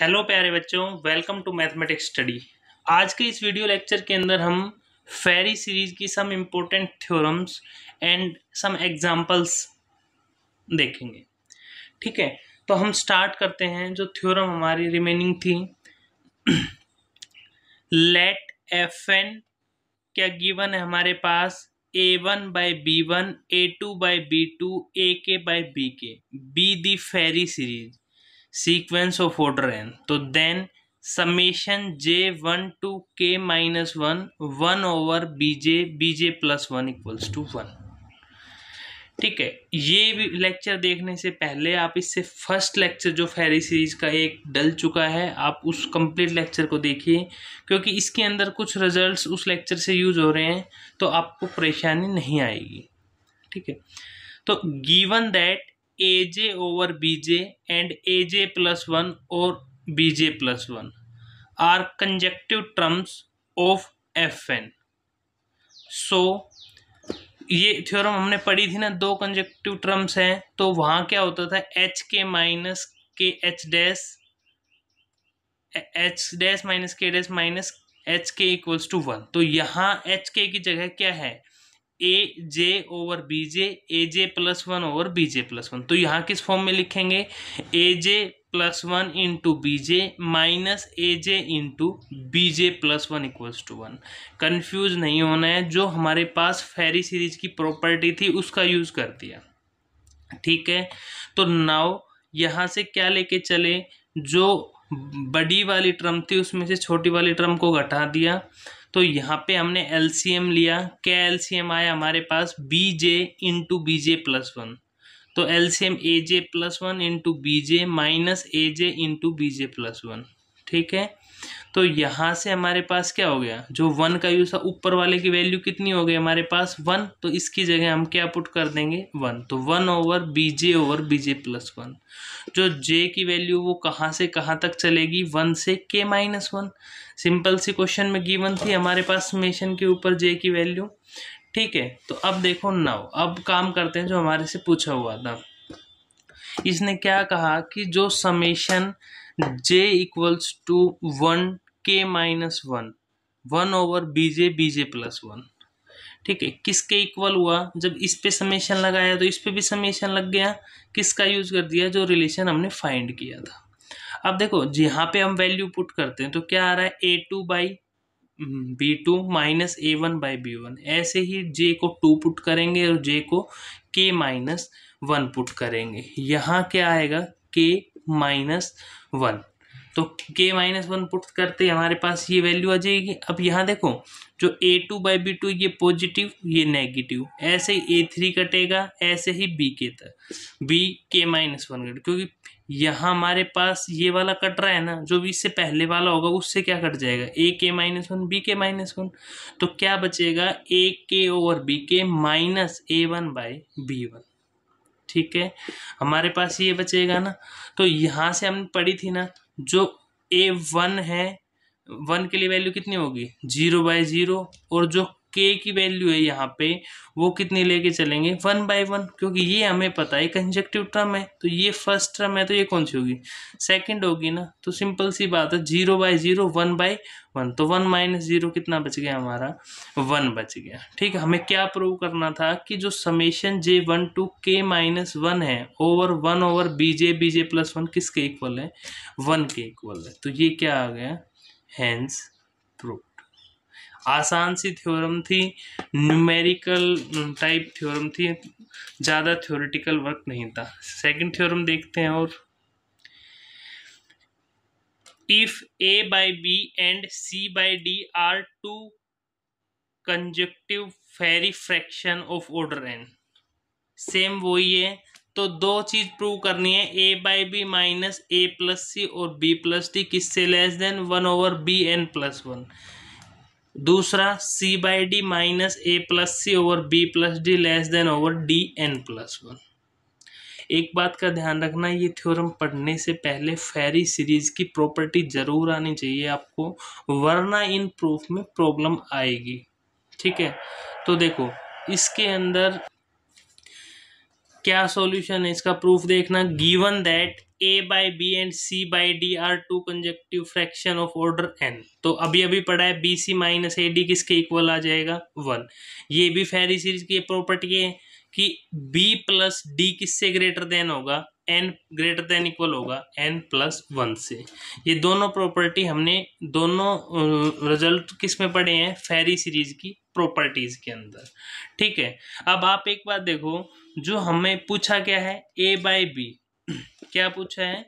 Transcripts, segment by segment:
Hello प्यारे बच्चों, welcome to mathematics study. आज के इस वीडियो लेक्चर के अंदर हम फेरी सीरीज की some important theorems and some examples देखेंगे। ठीक है, तो हम स्टार्ट करते हैं। जो थ्योरम हमारी रिमेनिंग थी, लेट एफ एन क्या गिवन है हमारे पास, a1/b1 a2/b2 ak by bk B the Farey series sequence of order n। तो then summation j1 to k-1 1 over bj plus 1 equals to 1। ठीक है, ये भी लेक्चर देखने से पहले आप इससे फर्स्ट लेक्चर जो फेरी सीरीज का एक डल चुका है, आप उस कंप्लीट लेक्चर को देखिए, क्योंकि इसके अंदर कुछ रिजल्ट्स उस लेक्चर से यूज हो रहे हैं, तो आपको परेशानी नहीं आएगी। ठीक है, तो given that aj over bj and aj plus 1 or bj plus 1 are conjective terms of fn। सो ये थ्योरम हमने पढ़ी थी ना, दो कंजक्टिव टर्म्स हैं, तो वहां क्या होता था, H k minus k h dash minus k dash minus h k equals to 1। तो यहाँ एच के की जगह क्या है, a j over B j, a j plus 1 over B J plus 1। तो यहाँ किस फॉर्म में लिखेंगे, a j plus 1 into b j minus a j into b J plus 1 equals to 1। Confuse नहीं होना है, जो हमारे पास फेरी सीरीज की प्रॉपर्टी थी उसका यूज कर दिया। ठीक है, तो नाउ यहाँ से क्या लेके चले, जो बड़ी वाली टर्म थी उसमें से छोटी वाली टर्म को घटा दिया। तो यहाँ पे हमने एलसीएम लिया, क्या एलसीएम आया हमारे पास, बी जे इंटू बी जे प्लस 1। तो LCM a j plus 1 into b j minus a j into b J plus 1। ठीक है, तो यहाँ से हमारे पास क्या हो गया, जो 1 का यूज था, ऊपर वाले की वैल्यू कितनी हो गई हमारे पास 1, तो इसकी जगह हम क्या पुट कर देंगे 1। तो 1 ओवर बी जे प्लस 1। जो j की वैल्यू वो कहाँ से कहाँ तक चलेगी, 1 से k-1। सिंपल सी क्वेश्चन में गिवन थी हमारे पास समेशन के ऊपर j की वैल्यू। ठीक है, तो अब देखो नाउ, अब काम करते हैं जो हमारे से पूछा हुआ था। इसने क्या कहा कि जो summation j equals to 1 k-1 1 over B J plus 1। ठीक है, किसके इक्वल हुआ, जब इस पे समेशन लगाया तो इस पे भी समेशन लग गया, किसका यूज कर दिया, जो रिलेशन हमने फाइंड किया था। अब देखो यहाँ पे हम वैल्यू पुट करते हैं तो क्या आ रहा है, a2/b2 माइनस a1/b1। ऐसे ही j को 2 पुट करेंगे और j को k-1 पुट करेंगे। यहाँ क्या आएगा, k-1। तो k-1 पुट करते हमारे पास ये वैल्यू आ जाएगी। अब यहाँ देखो, जो a2/b2 ये पॉजिटिव ये नेगेटिव, ऐसे ही a3 कटेगा, ऐसे ही bk तक bk-1 कटेगा, क्योंकि यहाँ हमारे पास ये वाला कट रहा है ना, जो भी इससे पहले वाला होगा उससे क्या कट जाएगा, ak-1 bk-1। तो क्या बचेगा, ak over bk minus a1/b1। ठीक है, हमारे पास ये बचेगा ना। तो यहाँ से हमने पढ़ी थी ना, जो a1 है, 1 के लिए वैल्यू कितनी होगी 0/0, और जो k की वैल्यू है यहाँ पे वो कितनी लेके चलेंगे 1/1, क्योंकि ये हमें पता है कंजक्टिव टर्म है। तो ये फर्स्ट टर्म है, तो ये कौन सी होगी, सेकंड होगी ना। तो सिंपल सी बात है, 0/0 1/1, तो 1 माइनस 0 कितना बच गया हमारा, 1 बच गया। ठीक है, हमें क्या प्रूव करना था कि जो समेशन j1 to k-1 है over 1 over B J plus 1 किसके इक्वल है, 1 के इक्वल है। तो ये क्या आ गया, हेंस प्रूव्ड। आसान सी थ्योरम थी, न्यूमेरिकल टाइप थ्योरम थी, ज़्यादा थ्योरेटिकल वर्क नहीं था। सेकंड थ्योरम देखते हैं। और if a/b and c/d are two conjunctive Farey fraction of order n, same वही है। तो दो चीज प्रूव करनी है, a/b minus a plus C और b प्लस डी किससे less than 1 over bn plus 1। दूसरा c/d minus a plus C over b plus D less than over dn plus 1। एक बात का ध्यान रखना, ये थ्योरम पढ़ने से पहले फेरी सीरीज की प्रॉपर्टी जरूर आनी चाहिए आपको, वरना इन प्रूफ में प्रॉब्लम आएगी। ठीक है, तो देखो इसके अंदर क्या सॉल्यूशन है इसका, प्रूफ देखना। Given that a by B and c by D are two conjunctive fraction of order n। तो अभी अभी पढ़ा है B C minus A D किसके इक्वल आ जाएगा, 1। ये भी फेरी सीरीज की प्रॉपर्टी है कि b प्लस डी किससे ग्रेटर देन होगा, n ग्रेटर देन इक्वल होगा n प्लस 1 से। ये दोनों प्रॉपर्टी हमने दोनों रिजल्ट किस में पढ़े हैं, फेरी सीरीज की प्रॉपर्टीज के अंदर। ठीक है, अब आप एक बात देखो, जो हमें पूछा क्या है, a बाई बी, क्या पूछा है,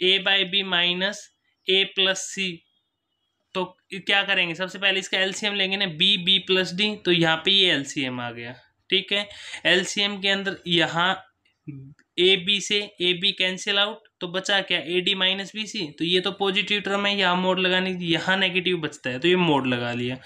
a by b minus a plus c. तो क्या करेंगे, सबसे पहले इसका एलसीएम लेंगे ना, बी बी प्लस डी, तो यहाँ पे ये एलसीएम आ गया। ठीक है, एलसीएम के अंदर यहाँ ए बी से ए बी कैंसिल आउट, तो बचा क्या, A D minus B C. तो ये तो पॉजिटिव टर्म है, यहाँ मोड लगाने की, यहाँ नेगेटिव बचता है, तो ये मोड लगा लिया।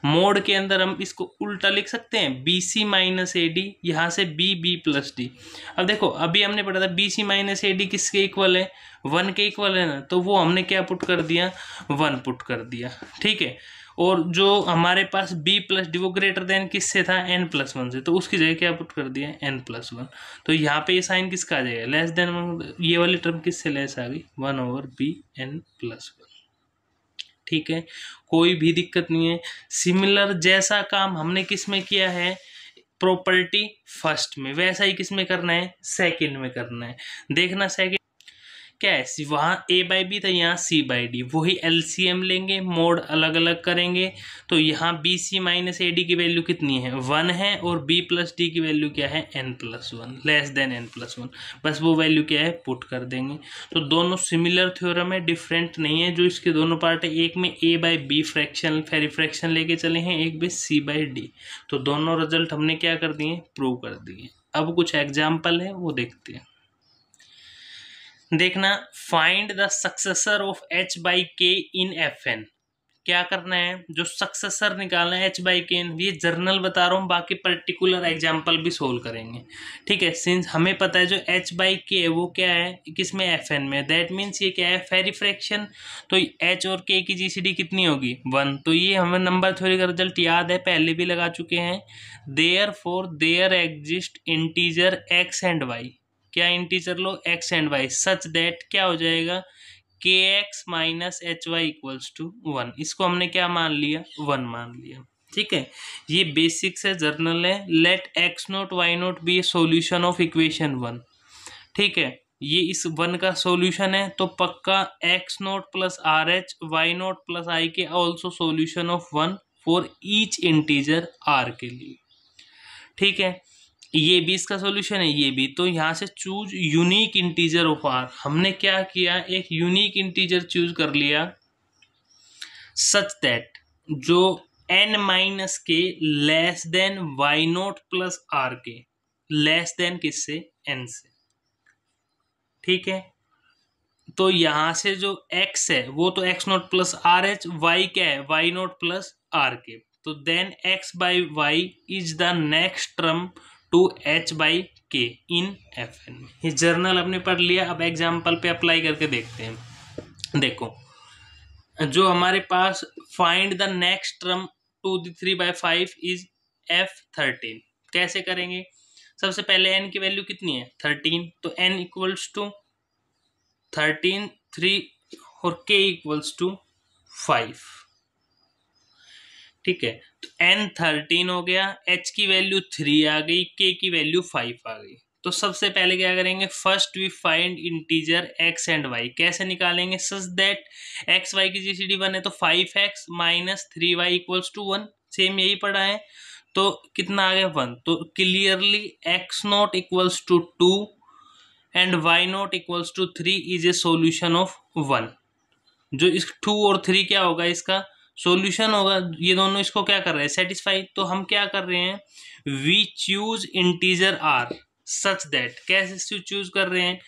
मोड के अंदर हम इसको उल्टा लिख सकते हैं, B C minus A D, यहाँ से बी बी प्लस डी। अब देखो, अभी हमने पढ़ा था B C minus A D किसके इक्वल है, 1 के इक्वल है ना, तो वो हमने क्या पुट कर दिया, 1 पुट कर दिया। ठीक है, और जो हमारे पास b प्लस डी वो ग्रेटर देन किससे था, n प्लस 1 से, तो उसकी जगह क्या पुट कर दिया, n प्लस 1। तो यहाँ पे ये साइन किसका आ जाएगा, लेस देन 1, ये वाली टर्म किससे लेस आ गई, 1 ओवर बी n प्लस 1। ठीक है, कोई भी दिक्कत नहीं है। सिमिलर जैसा काम हमने किस में किया है, प्रॉपर्टी फर्स्ट में, वैसा ही किस में करना है, सेकंड में करना है। देखना सेकंड क्या है, वहाँ a बाई बी था, यहाँ c बाई डी, वही एलसीएम लेंगे, मोड अलग अलग करेंगे। तो यहाँ B C minus A D की वैल्यू कितनी है, 1 है, और b प्लस डी की वैल्यू क्या है, n plus 1, less than n plus 1। बस वो वैल्यू क्या है, पुट कर देंगे। तो दोनों सिमिलर थ्योरम है, डिफरेंट नहीं है। जो इसके दोनों पार्ट है, एक में a by B fraction Farey fraction लेके चले हैं, एक में c बाई डी। तो दोनों रिजल्ट हमने क्या कर दिए, प्रूव कर दिए। अब कुछ एग्जाम्पल है वो देखते हैं। देखना, find the successor of h by K in F N. क्या करना है, जो सक्सेसर निकालना है h बाई के इन, ये जर्नल बता रहा हूँ, बाकी पर्टिकुलर एग्जाम्पल भी सोल्व करेंगे। ठीक है, सिंस हमें पता है जो h बाई के है वो क्या है, किसमें fn में, दैट मीन्स ये क्या है, फेरी फ्रैक्शन। तो h और k की जीसीडी कितनी होगी, 1। तो ये हमें नंबर थ्योरी का रिजल्ट याद है, पहले भी लगा चुके हैं। Therefore there exist integer x and y, क्या इंटीजर लो, x and y, such that क्या हो जाएगा, K X minus H Y equals to 1। इसको हमने क्या मान लिया, 1 मान लिया। ठीक है, ये बेसिक्स है, जर्नल है। Let X naught Y naught be a solution of equation 1। ठीक है, ये इस 1 का सोल्यूशन है, तो पक्का x naught plus R H Y naught plus i k also solution of 1 for each integer r के लिए। ठीक है, ये भी इसका सॉल्यूशन है, ये भी। तो यहाँ से choose unique integer of R, हमने क्या किया, एक यूनिक इंटीजर चूज कर लिया सच दैट जो n माइनस के less than Y naught plus are के, लेस देन किससे, n से। ठीक है, तो यहाँ से जो x है वो तो x naught plus are H, y क्या है, y naught plus are K. तो then x by Y is the next term to h by K in F N में। ये जर्नल आपने पढ़ लिया, अब एग्जाम्पल पे अप्लाई करके देखते हैं। देखो, जो हमारे पास find the next term to the 3/5 is f13, कैसे करेंगे, सबसे पहले n की वैल्यू कितनी है, 13, तो n इक्वल्स टू 13 3 और k इक्वल्स टू 5। ठीक है, तो n 13 हो गया, h की वैल्यू 3 आ गई, k की वैल्यू 5 आ गई। तो सबसे पहले क्या करेंगे, first we find integer x and y। कैसे निकालेंगे, सच दैट x y की जीसीडी 1 है, तो 5x minus 3y equals to 1। Same यही पढ़ा है, तो कितना आ गया, 1। तो clearly x naught equals to 2 and y naught equals to 3 is a solution of 1। जो इस 2 और 3 क्या होगा, इसका सॉल्यूशन होगा। ये दोनों इसको क्या कर रहे हैं, सेटिस्फाई। तो हम क्या कर रहे हैं, we choose integer R such that, कैसे चूज कर रहे हैं,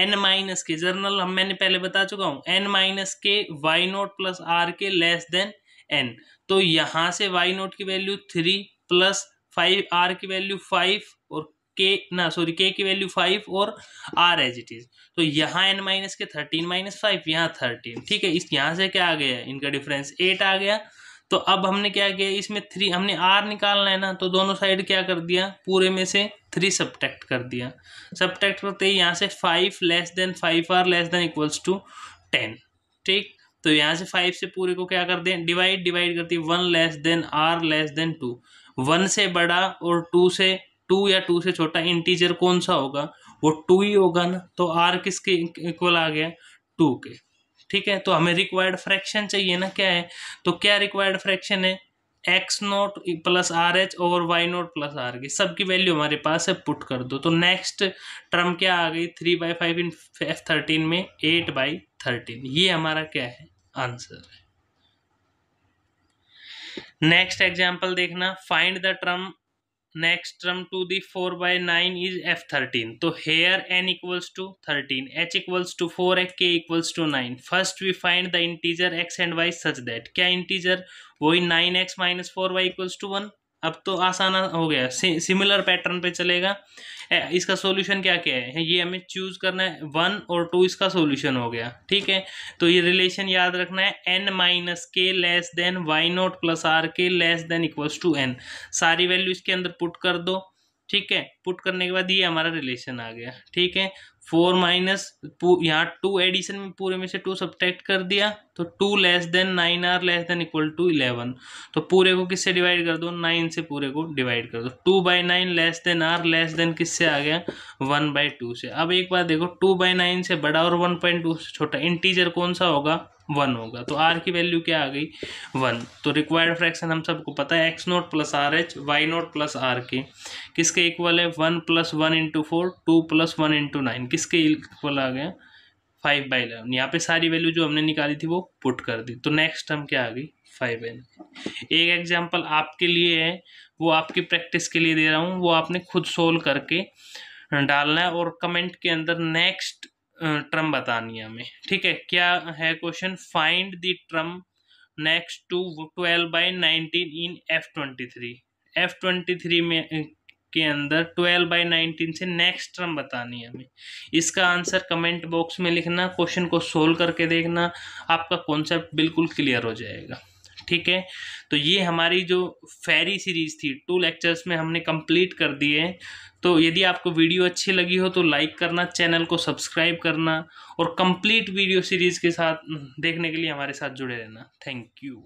n माइनस के, जर्नल हम मैंने पहले बता चुका हूँ, n माइनस के वाई नोट प्लस आर के लेस देन n। तो यहाँ से वाई नोट की वैल्यू 3 प्लस 5, आर की वैल्यू 5 और के की वैल्यू 5 और आर एज इट इज। तो यहाँ n माइनस के 13 माइनस 5, यहाँ 13। ठीक है, इस यहाँ से क्या आ गया, इनका डिफरेंस 8 आ गया। तो अब हमने क्या किया, इसमें 3 हमने r निकालना है ना, तो दोनों साइड क्या कर दिया, पूरे में से 3 सब्ट्रैक्ट कर दिया। सब्ट्रैक्ट करते ही यहाँ से 5 less than 5r less than equals to 10। ठीक, तो यहाँ से 5 से पूरे को क्या कर दें, डिवाइड करती है 1 less then r less than 2। 1 से बड़ा और 2 या 2 से छोटा इंटीजर कौन सा होगा, वो 2 ही होगा ना। तो r किसके इक्वल आ गया, 2 के। ठीक है, तो हमें रिक्वायर्ड फ्रैक्शन चाहिए ना, क्या है, तो क्या रिक्वायर्ड फ्रैक्शन है, X naught plus are H over Y naught plus R की, सबकी वैल्यू हमारे पास है, पुट कर दो। तो नेक्स्ट टर्म क्या आ गई, 3/5 इन F13 में 8/13, ये हमारा क्या है, आंसर है। नेक्स्ट एग्जाम्पल देखना, find the term next term to the 4/9 is F13. तो here n equals to 13, h equals to 4, k equals to 9. First we find the integer x and y such that, क्या integer, वही 9x minus 4y equals to 1। अब तो आसान हो गया, similar pattern पे चलेगा। इसका सॉल्यूशन क्या क्या है, ये हमें चूज करना है, 1 और 2 इसका सॉल्यूशन हो गया। ठीक है, तो ये रिलेशन याद रखना है, n माइनस के less than Y naught plus are के less than equals to n। सारी वैल्यू इसके अंदर पुट कर दो। ठीक है, पुट करने के बाद ये हमारा रिलेशन आ गया। ठीक है, 4 माइनस यहाँ 2 एडिशन में पूरे में से 2 सब्ट्रैक्ट कर दिया, तो 2 less than 9r less than equal to 11। तो पूरे को किससे डिवाइड कर दो, 9 से पूरे को डिवाइड कर दो। 2/9 less than r less than किससे आ गया, 1/2 से। अब एक बात देखो, 2/9 से बड़ा और 1/2 से छोटा इंटीजर कौन सा होगा, 1 होगा। तो r की वैल्यू क्या आ गई, 1। तो रिक्वायर्ड फ्रैक्शन हम सबको पता है, x naught plus R H Y naught plus are K किसके इक्वल है, 1 + 1 × 4, 2 + 1 × 9 किसके इक्वल आ गया, 5/11। यहाँ पे सारी वैल्यू जो हमने निकाली थी वो पुट कर दी। तो नेक्स्ट टर्म क्या आ गई, 5n। एक एग्जांपल आपके लिए है, वो आपकी प्रैक्टिस के लिए दे रहा हूँ, वो आपने खुद सोल्व करके डालना है और कमेंट के अंदर नेक्स्ट टर्म बतानी है हमें। ठीक है, क्या है question, find the term next to 12/19 in F23। F23 में के अंदर 12/19 से नेक्स्ट टर्म बतानी है हमें। इसका आंसर कमेंट बॉक्स में लिखना, क्वेश्चन को सोल्व करके देखना, आपका कॉन्सेप्ट बिल्कुल क्लियर हो जाएगा। ठीक है, तो ये हमारी जो फेरी सीरीज थी 2 लेक्चर्स में हमने कंप्लीट कर दिए। तो यदि आपको वीडियो अच्छी लगी हो तो लाइक करना, चैनल को सब्सक्राइब करना और कंप्लीट वीडियो सीरीज के साथ देखने के लिए हमारे साथ जुड़े रहना। Thank you.